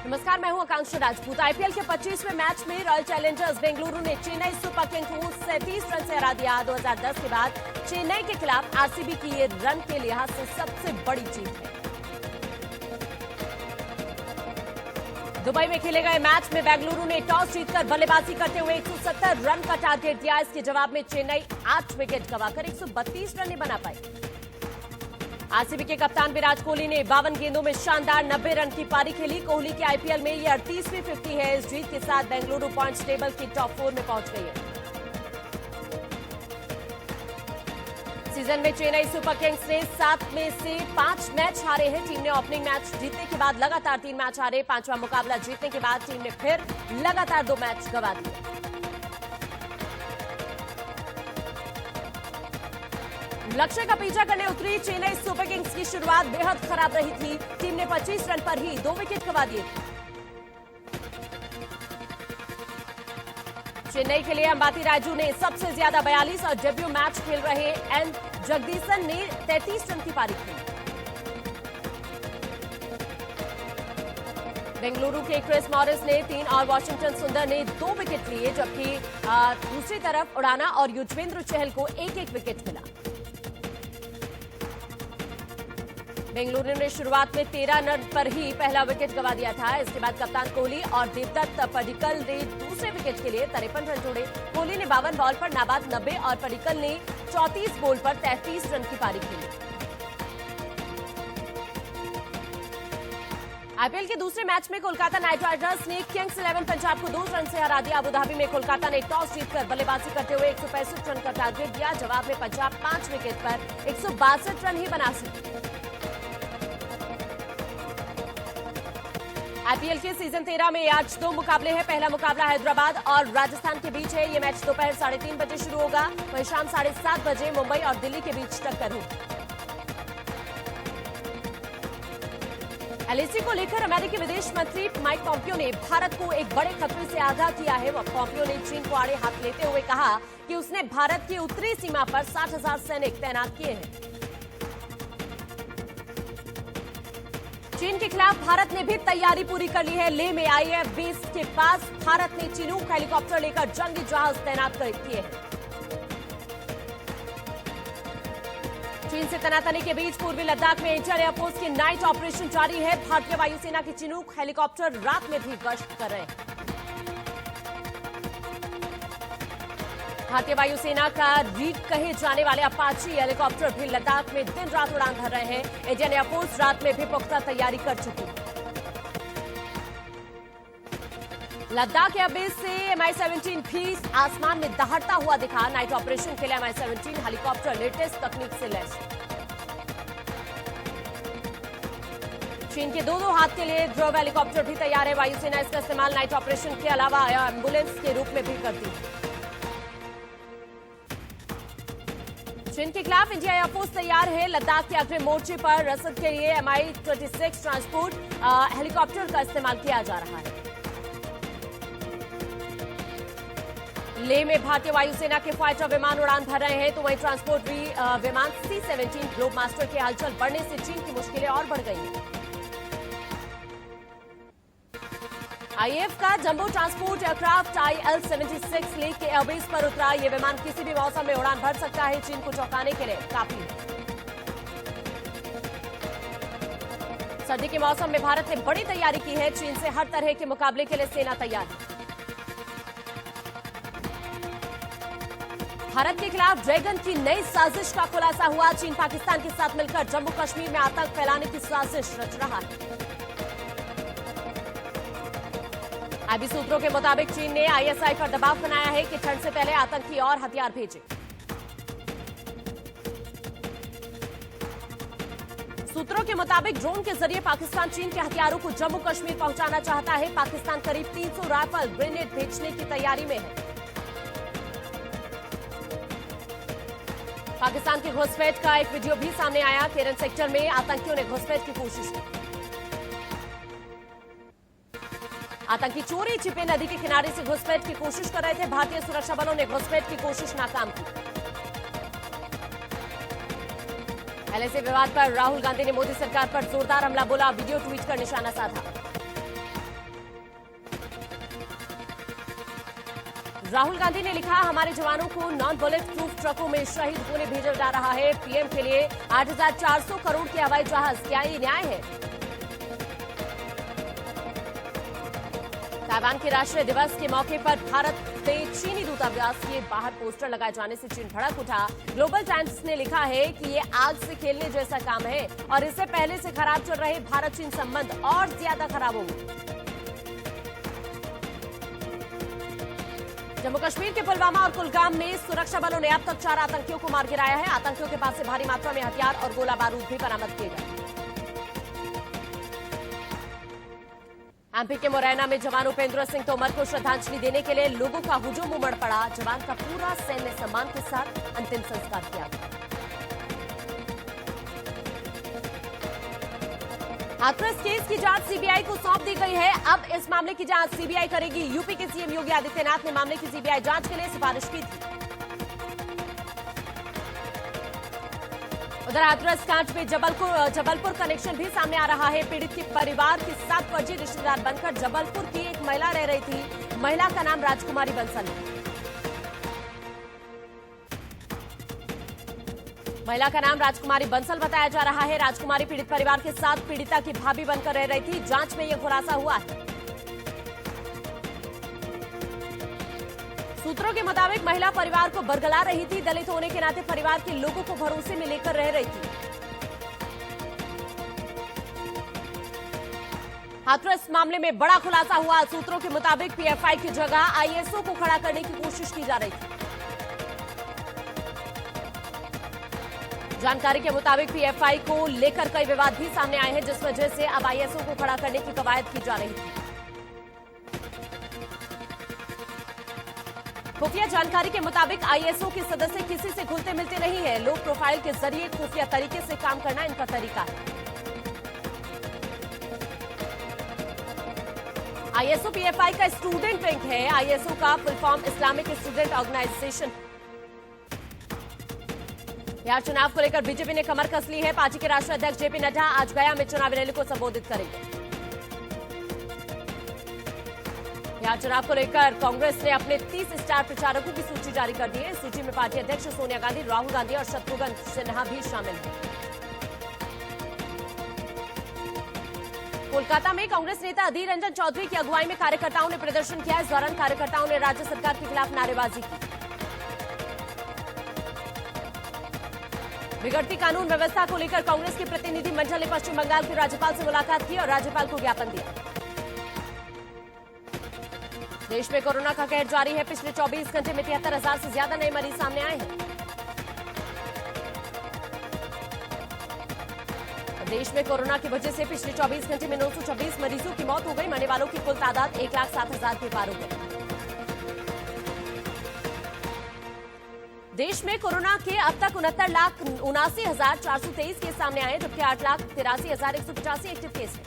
नमस्कार, मैं हूं आकांक्षा राजपूत। आईपीएल के 25वें मैच में रॉयल चैलेंजर्स बेंगलुरु ने चेन्नई सुपर किंग्स को 37 रन से हरा दिया। 2010 के बाद चेन्नई के खिलाफ आरसीबी की ये रन के लिहाज से सबसे बड़ी जीत है। दुबई में खेले गए मैच में बेंगलुरु ने टॉस जीतकर बल्लेबाजी करते हुए 170 रन का टारगेट दिया। इसके जवाब में चेन्नई 8 विकेट गंवाकर 132 रन नहीं बना पाई। आरसीबी के कप्तान विराट कोहली ने 52 गेंदों में शानदार 90 रन की पारी खेली। कोहली के आईपीएल में ये 38वीं 50 है। इस जीत के साथ बेंगलुरु पॉइंट्स टेबल की टॉप 4 में पहुंच गई है। सीजन में चेन्नई सुपर किंग्स ने 7 में से 5 मैच हारे हैं। टीम ने ओपनिंग मैच जीतने के बाद लगातार 3 मैच हारे। 5वां मुकाबला जीतने के बाद टीम ने फिर लगातार 2 मैच गंवा दिए। लक्ष्य का पीछा करने उतरी चेन्नई सुपर किंग्स की शुरुआत बेहद खराब रही थी। टीम ने 25 रन पर ही 2 विकेट गंवा दिए। चेन्नई के लिए अंबाती राजू ने सबसे ज्यादा 42 और डेब्यू मैच खेल रहे एन जगदीशन ने 33 रन की पारी खेली। बेंगलुरु के क्रिस मॉरिस ने 3 और वॉशिंगटन सुंदर ने 2 विकेट लिए, जबकि दूसरी तरफ उड़ाना और युजवेंद्र चहल को 1-1 विकेट मिला। बेंगलुरु ने शुरुआत में 13 रन पर ही पहला विकेट गंवा दिया था। इसके बाद कप्तान कोहली और देवदत्त पडिक्कल ने दूसरे विकेट के लिए 53 रन जोड़े। कोहली ने 52 बॉल पर नाबाद 90 और पडिक्कल ने 34 बॉल पर 33 रन की पारी खेली। आईपीएल के दूसरे मैच में कोलकाता नाइट राइडर्स ने किंग्स 11 पंजाब को 2 रन से हरा दिया। अबुधाबी में कोलकाता ने टॉस जीतकर बल्लेबाजी करते हुए 165 रन का टारगेट दिया। जवाब में पंजाब 5 विकेट पर 162 रन ही बना सकी। आईपीएल के सीजन 13 में आज 2 मुकाबले हैं। पहला मुकाबला हैदराबाद और राजस्थान के बीच है। ये मैच दोपहर 3:30 बजे शुरू होगा। वहीं शाम 7:30 बजे मुंबई और दिल्ली के बीच टक्कर होगी। एलएसी को लेकर अमेरिकी विदेश मंत्री माइक पॉम्पियो ने भारत को एक बड़े खतरे से आगाह किया है। पॉम्पियो ने चीन को आड़े हाथ लेते हुए कहा कि उसने भारत की उत्तरी सीमा पर 60,000 सैनिक तैनात किए हैं। चीन के खिलाफ भारत ने भी तैयारी पूरी कर ली है। लेह में आईएएफ बेस के पास भारत ने चिनूक हेलीकॉप्टर लेकर जंगी जहाज तैनात किए हैं। चीन से तनातनी के बीच पूर्वी लद्दाख में इंडियन एयरफोर्स की नाइट ऑपरेशन जारी है। भारतीय वायुसेना के चिनूक हेलीकॉप्टर रात में भी गश्त कर रहे हैं। भारतीय वायुसेना का रीड कहे जाने वाले अपाची हेलीकॉप्टर भी लद्दाख में दिन रात उड़ान भर रहे हैं। इंडियन एयरफोर्स रात में भी पुख्ता तैयारी कर चुकी है। लद्दाख एयरबेस से MI-17 भी आसमान में दहाड़ता हुआ दिखा। नाइट ऑपरेशन के लिए MI-17 हेलीकॉप्टर लेटेस्ट तकनीक से लैस। चीन के 2-2 हाथ के लिए ड्रोव हेलीकॉप्टर भी तैयार है। वायुसेना इसका इस्तेमाल नाइट ऑपरेशन के अलावा एम्बुलेंस के रूप में भी करती है। चीन के खिलाफ इंडिया एयरफोर्स तैयार है। लद्दाख के अग्रिम मोर्चे पर रसद के लिए MI-26 ट्रांसपोर्ट हेलीकॉप्टर का इस्तेमाल किया जा रहा है। लेह में भारतीय वायुसेना के फाइटर विमान उड़ान भर रहे हैं, तो वहीं ट्रांसपोर्ट विमान C-17 ग्लोब मास्टर के हलचल बढ़ने से चीन की मुश्किलें और बढ़ गई हैं। आईएएफ का jumbo transport aircraft IL-76 Leh के एयरबेस पर उतरा। यह विमान किसी भी मौसम में उड़ान भर सकता है। चीन को चौंकाने के लिए काफी है। सर्दी के मौसम में भारत ने बड़ी तैयारी की है। चीन से हर तरह के मुकाबले के लिए सेना तैयार है। भारत के खिलाफ ड्रैगन की नई साजिश का खुलासा हुआ। चीन पाकिस्तान के साथ मिलकर जम्मू कश्मीर में आतंक फैलाने की साजिश रच रहा है। आईबी सूत्रों के मुताबिक चीन ने आईएसआई पर दबाव बनाया है कि ठंड से पहले आतंकी और हथियार भेजे। सूत्रों के मुताबिक ड्रोन के जरिए पाकिस्तान चीन के हथियारों को जम्मू कश्मीर पहुंचाना चाहता है। पाकिस्तान करीब 300 राइफल ग्रेनेड भेजने की तैयारी में है। पाकिस्तान की घुसपैठ का एक वीडियो भी सामने आया। केरन सेक्टर में आतंकियों ने घुसपैठ की कोशिश की। आतंकी चोरी छिपे नदी के किनारे से घुसपैठ की कोशिश कर रहे थे। भारतीय सुरक्षा बलों ने घुसपैठ की कोशिश नाकाम की। एलएसी विवाद पर राहुल गांधी ने मोदी सरकार पर जोरदार हमला बोला। वीडियो ट्वीट कर निशाना साधा। राहुल गांधी ने लिखा, हमारे जवानों को नॉन बुलेट प्रूफ ट्रकों में शहीद होने भेजा जा रहा है। पीएम के लिए 8,400 करोड़ के हवाई जहाज, क्या ये न्याय है? ताइवान के राष्ट्रीय दिवस के मौके पर भारत में चीनी दूतावास के बाहर पोस्टर लगाए जाने से चीन भड़क उठा। ग्लोबल टाइम्स ने लिखा है कि ये आग से खेलने जैसा काम है और इससे पहले से खराब चल रहे भारत चीन संबंध और ज्यादा खराब होंगे। जम्मू कश्मीर के पुलवामा और कुलगाम में सुरक्षा बलों ने अब तक 4 आतंकियों को मार गिराया है। आतंकियों के पास से भारी मात्रा में हथियार और गोला बारूद भी बरामद किए गए। एमपी के मुरैना में जवान उपेंद्र सिंह तोमर को श्रद्धांजलि देने के लिए लोगों का हुजूम उमड़ पड़ा। जवान का पूरा सैन्य सम्मान के साथ अंतिम संस्कार किया गया। हाथरस केस की जांच सीबीआई को सौंप दी गई है। अब इस मामले की जांच सीबीआई करेगी। यूपी के सीएम योगी आदित्यनाथ ने मामले की सीबीआई जांच के लिए सिफारिश की थी। उधर हाथरस कांड में जबलपुर कनेक्शन भी सामने आ रहा है। पीड़ित के परिवार के साथ फर्जी रिश्तेदार बनकर जबलपुर की एक महिला रह रही थी। महिला का नाम राजकुमारी बंसल है। महिला का नाम राजकुमारी बंसल बताया जा रहा है। राजकुमारी पीड़ित परिवार के साथ पीड़िता की भाभी बनकर रह रही थी। जांच में यह खुलासा हुआ है। सूत्रों के मुताबिक महिला परिवार को बरगला रही थी। दलित होने के नाते परिवार के लोगों को भरोसे में लेकर रह रही थी। हाथरस मामले में बड़ा खुलासा हुआ। सूत्रों के मुताबिक पीएफआई की जगह आईएसओ को खड़ा करने की कोशिश की जा रही थी। जानकारी के मुताबिक पीएफआई को लेकर कई विवाद भी सामने आए हैं, जिस वजह से अब आईएसओ को खड़ा करने की कवायद की जा रही थी। खुफिया जानकारी के मुताबिक आईएसओ के सदस्य किसी से घुलते मिलते नहीं है। लो प्रोफाइल के जरिए खुफिया तरीके से काम करना इनका तरीका है। आईएसओ पीएफआई का स्टूडेंट विंग है। आईएसओ का full form Islamic student organisation. Bihar चुनाव को लेकर बीजेपी ने कमर कस ली है। पार्टी के राष्ट्रीय अध्यक्ष जेपी नड्डा आज गया में चुनावी रैली को संबोधित करेंगे। बिहार चुनाव को लेकर कांग्रेस ने अपने 30 स्टार प्रचारकों की सूची जारी कर दी है। इस सूची में पार्टी अध्यक्ष सोनिया गांधी, राहुल गांधी और शत्रुघ्न सिन्हा भी शामिल हैं। कोलकाता में कांग्रेस नेता अधीर रंजन चौधरी की अगुवाई में कार्यकर्ताओं ने प्रदर्शन किया। इस दौरान कार्यकर्ताओं ने राज्य सरकार के खिलाफ नारेबाजी की। बिगड़ती कानून व्यवस्था को लेकर कांग्रेस के प्रतिनिधि मंडल ने पश्चिम बंगाल के राज्यपाल से मुलाकात की और राज्यपाल को ज्ञापन दिया। देश में कोरोना का कहर जारी है। पिछले 24 घंटे में 73,000 से ज्यादा नए मरीज सामने आए हैं। देश में कोरोना की वजह से पिछले 24 घंटे में 926 मरीजों की मौत हो गई। मरने वालों की कुल तादाद 1,07,000 के पार हो गई। देश में कोरोना के अब तक 69,79,423 केस सामने आए, जबकि 8,83,185 एक्टिव केस हैं।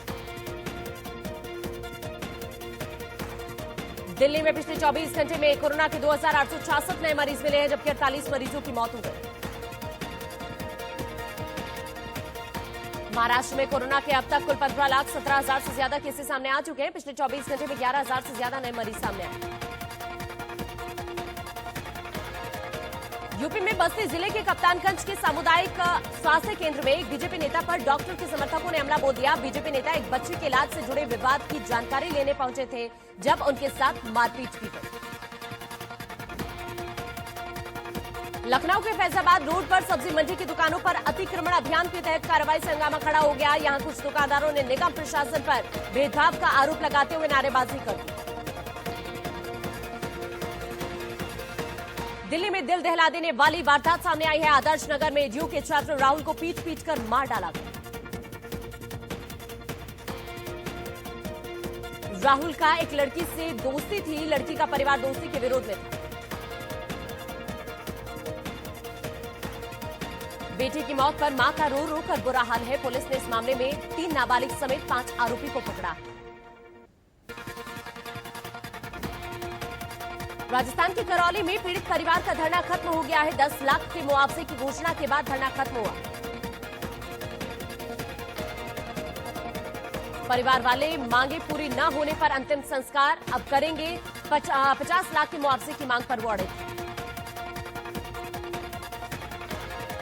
दिल्ली में पिछले 24 घंटे में कोरोना के 2,866 नए मरीज मिले हैं, जबकि 48 मरीजों की मौत हो गई। महाराष्ट्र में कोरोना के अब तक कुल 15,17,000 से ज्यादा केसेस सामने आ चुके हैं। पिछले 24 घंटे में 11,000 से ज्यादा नए मरीज सामने आए। यूपी में बस्ती जिले के कप्तानगंज के सामुदायिक स्वास्थ्य केंद्र में एक बीजेपी नेता पर डॉक्टर के समर्थकों ने हमला बोल दिया। बीजेपी नेता एक बच्चे के इलाज से जुड़े विवाद की जानकारी लेने पहुंचे थे, जब उनके साथ मारपीट की गई। लखनऊ के फैजाबाद रोड पर सब्जी मंडी की दुकानों पर अतिक्रमण अभियान के तहत कार्रवाई से हंगामा खड़ा हो गया। यहां कुछ दुकानदारों ने निगम प्रशासन पर भेदभाव का आरोप लगाते हुए नारेबाजी कर दी। दिल्ली में दिल दहला देने वाली वारदात सामने आई है। आदर्श नगर में एडीयू के छात्र राहुल को पीट कर मार डाला गया। राहुल का एक लड़की से दोस्ती थी। लड़की का परिवार दोस्ती के विरोध में था। बेटे की मौत पर मां का रो रो कर बुरा हाल है। पुलिस ने इस मामले में 3 नाबालिग समेत 5 आरोपी को पकड़ा। राजस्थान के करौली में पीड़ित परिवार का धरना खत्म हो गया है। 10 लाख के मुआवजे की घोषणा के बाद धरना खत्म हुआ। परिवार वाले मांगे पूरी न होने पर अंतिम संस्कार अब करेंगे। 50 लाख के मुआवजे की मांग पर वो अड़े थे।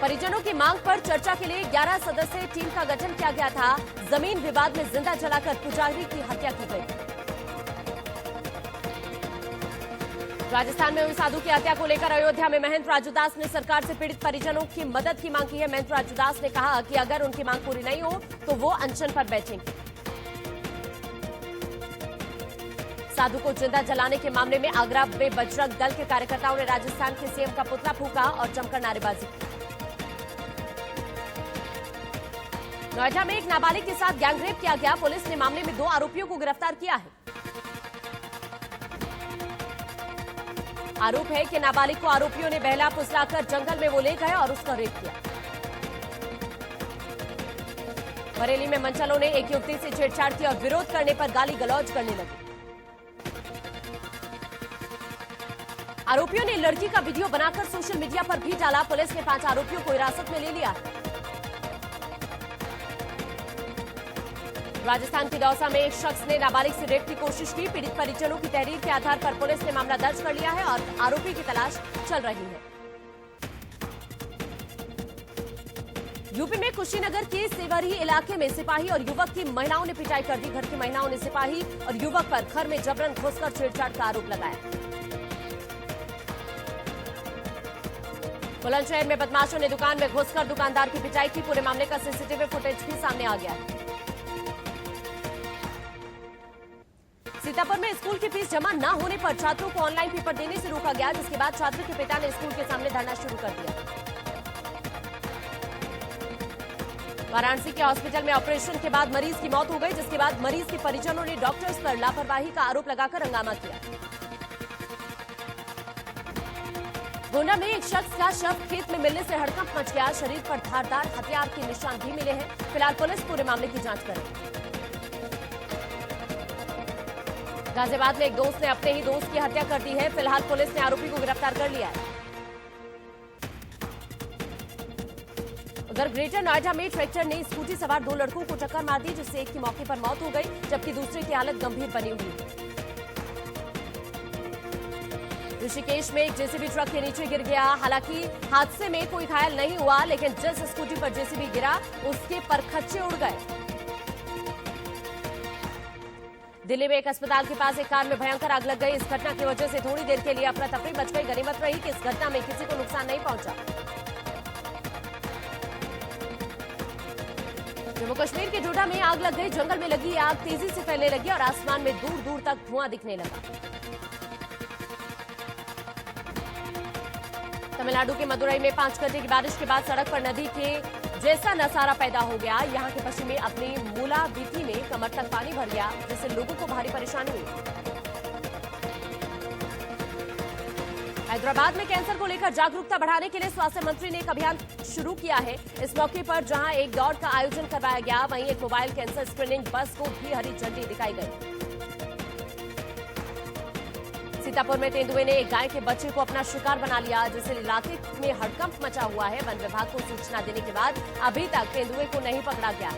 परिजनों की मांग पर चर्चा के लिए 11 सदस्यीय टीम का गठन किया गया था। जमीन विवाद में जिंदा जलाकर पुजारी की हत्या की गई। राजस्थान में हुई साधु की हत्या को लेकर अयोध्या में महंत राजूदास ने सरकार से पीड़ित परिजनों की मदद की मांग की है। महंत राजूदास ने कहा कि अगर उनकी मांग पूरी नहीं हो तो वो अनशन पर बैठेंगे। साधु को जिंदा जलाने के मामले में आगरा में बजरंग दल के कार्यकर्ताओं ने राजस्थान के सीएम का पुतला फूंका और जमकर नारेबाजी की। नोएडा में एक नाबालिग के साथ गैंगरेप किया गया। पुलिस ने मामले में 2 आरोपियों को गिरफ्तार किया है। आरोप है कि नाबालिग को आरोपियों ने बहला फुसलाकर जंगल में वो ले गए और उसका रेप किया। बरेली में मंचलों ने एक युवती से छेड़छाड़ की और विरोध करने पर गाली गलौज करने लगे। आरोपियों ने लड़की का वीडियो बनाकर सोशल मीडिया पर भी डाला। पुलिस ने 5 आरोपियों को हिरासत में ले लिया। राजस्थान के दौसा में एक शख्स ने नाबालिग से रेप की कोशिश की। पीड़ित परिजनों की तहरीर के आधार पर पुलिस ने मामला दर्ज कर लिया है और आरोपी की तलाश चल रही है। यूपी में कुशीनगर के सेवरी इलाके में सिपाही और युवक की महिलाओं ने पिटाई कर दी। घर की महिलाओं ने सिपाही और युवक पर घर में जबरन घुसकर छेड़छाड़ का आरोप लगाया। बुलंदशहर में बदमाशों ने दुकान में घुसकर दुकानदार की पिटाई की। पूरे मामले का सीसीटीवी फुटेज भी सामने आ गया है। सीतापुर में स्कूल की फीस जमा न होने पर छात्रों को ऑनलाइन पेपर देने से रोका गया, जिसके बाद छात्र के पिता ने स्कूल के सामने धरना शुरू कर दिया। वाराणसी के हॉस्पिटल में ऑपरेशन के बाद मरीज की मौत हो गई, जिसके बाद मरीज के परिजनों ने डॉक्टर्स पर लापरवाही का आरोप लगाकर हंगामा किया। गोंडा में एक शख्स का शव खेत में मिलने से हड़कंप मच गया। शरीर पर धारदार हथियार के निशान भी मिले हैं। फिलहाल पुलिस पूरे मामले की जांच कर रही है। गाजियाबाद में एक दोस्त ने अपने ही दोस्त की हत्या कर दी है। फिलहाल पुलिस ने आरोपी को गिरफ्तार कर लिया है। उधर ग्रेटर नोएडा में ट्रैक्टर ने स्कूटी सवार 2 लड़कों को टक्कर मार दी, जिससे एक की मौके पर मौत हो गई जबकि दूसरे की हालत गंभीर बनी हुई है। ऋषिकेश में एक जेसीबी ट्रक के नीचे गिर गया। हालांकि हादसे में कोई घायल नहीं हुआ, लेकिन जिस स्कूटी पर जेसीबी गिरा उसके परखच्चे उड़ गए। दिल्ली में एक अस्पताल के पास एक कार में भयंकर आग लग गई। इस घटना की वजह से थोड़ी देर के लिए अफरा तफरी मच गई। गनीमत रही कि इस घटना में किसी को नुकसान नहीं पहुंचा। जम्मू कश्मीर के डोडा में आग लग गई। जंगल में लगी आग तेजी से फैलने लगी और आसमान में दूर दूर तक धुआं दिखने लगा। तमिलनाडु के मदुरई में 5 घंटे की बारिश के बाद सड़क पर नदी के जैसा नजारा पैदा हो गया। यहां के पश्चिमी अपनी मूलावीथी में कमर तक पानी भर गया, जिससे लोगों को भारी परेशानी हुई। हैदराबाद में कैंसर को लेकर जागरूकता बढ़ाने के लिए स्वास्थ्य मंत्री ने एक अभियान शुरू किया है। इस मौके पर जहां एक दौड़ का आयोजन करवाया गया, वहीं एक मोबाइल कैंसर स्क्रीनिंग बस को भी हरी झंडी दिखाई गई। सीतापुर में तेंदुए ने एक गाय के बच्चे को अपना शिकार बना लिया, जिससे इलाके में हड़कंप मचा हुआ है। वन विभाग को सूचना देने के बाद अभी तक तेंदुए को नहीं पकड़ा गया।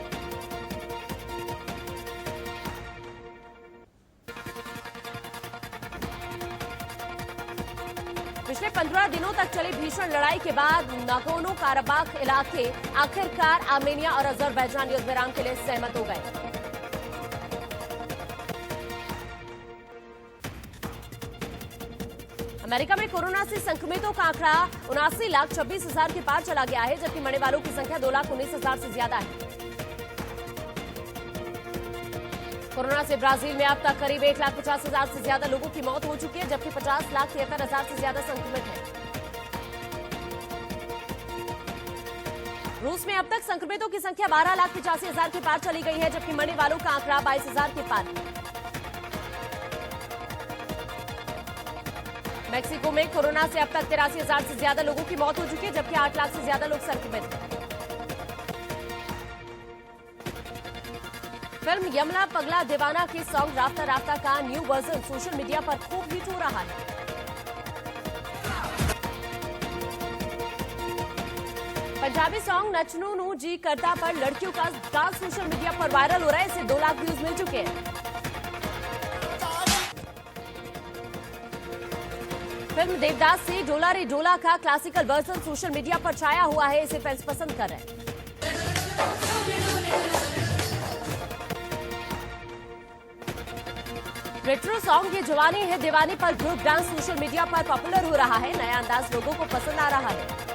पिछले 15 दिनों तक चली भीषण लड़ाई के बाद नागोर्नो काराबाख इलाके आखिरकार आर्मेनिया और अजरबैजान युद्ध विराम के लिए सहमत हो गए। अमेरिका में कोरोना से संक्रमितों का आंकड़ा 79,26,000 के पार चला गया है, जबकि मरने वालों की संख्या 2,19,000 से ज्यादा है। कोरोना से ब्राजील में अब तक करीब 1,50,000 से ज्यादा लोगों की मौत हो चुकी है, जबकि 50,73,000 से ज्यादा संक्रमित हैं। रूस में अब तक संक्रमितों की संख्या 12,85,000 के पार चली गई है, जबकि मरने वालों का आंकड़ा 22,000 के पार है। मेक्सिको में कोरोना से अब तक 83,000 से ज्यादा लोगों की मौत हो चुकी है, जबकि 8 लाख से ज्यादा लोग संक्रमित हैं। फिल्म यमला पगला दीवाना के सॉन्ग राफ्ता राफ्ता का न्यू वर्जन सोशल मीडिया पर खूब हिट हो रहा है। पंजाबी सॉन्ग नचनू नू जी करता पर लड़कियों का डांस सोशल मीडिया पर वायरल हो रहा है। इसे 2 लाख व्यूज मिल चुके हैं। फिल्म देवदास से डोला रे डोला का क्लासिकल वर्जन सोशल मीडिया पर छाया हुआ है। इसे फैंस पसंद कर रहे हैं। रेट्रो सॉन्ग ये जवानी है दीवानी पर ग्रुप डांस सोशल मीडिया पर पॉपुलर हो रहा है। नया अंदाज लोगों को पसंद आ रहा है।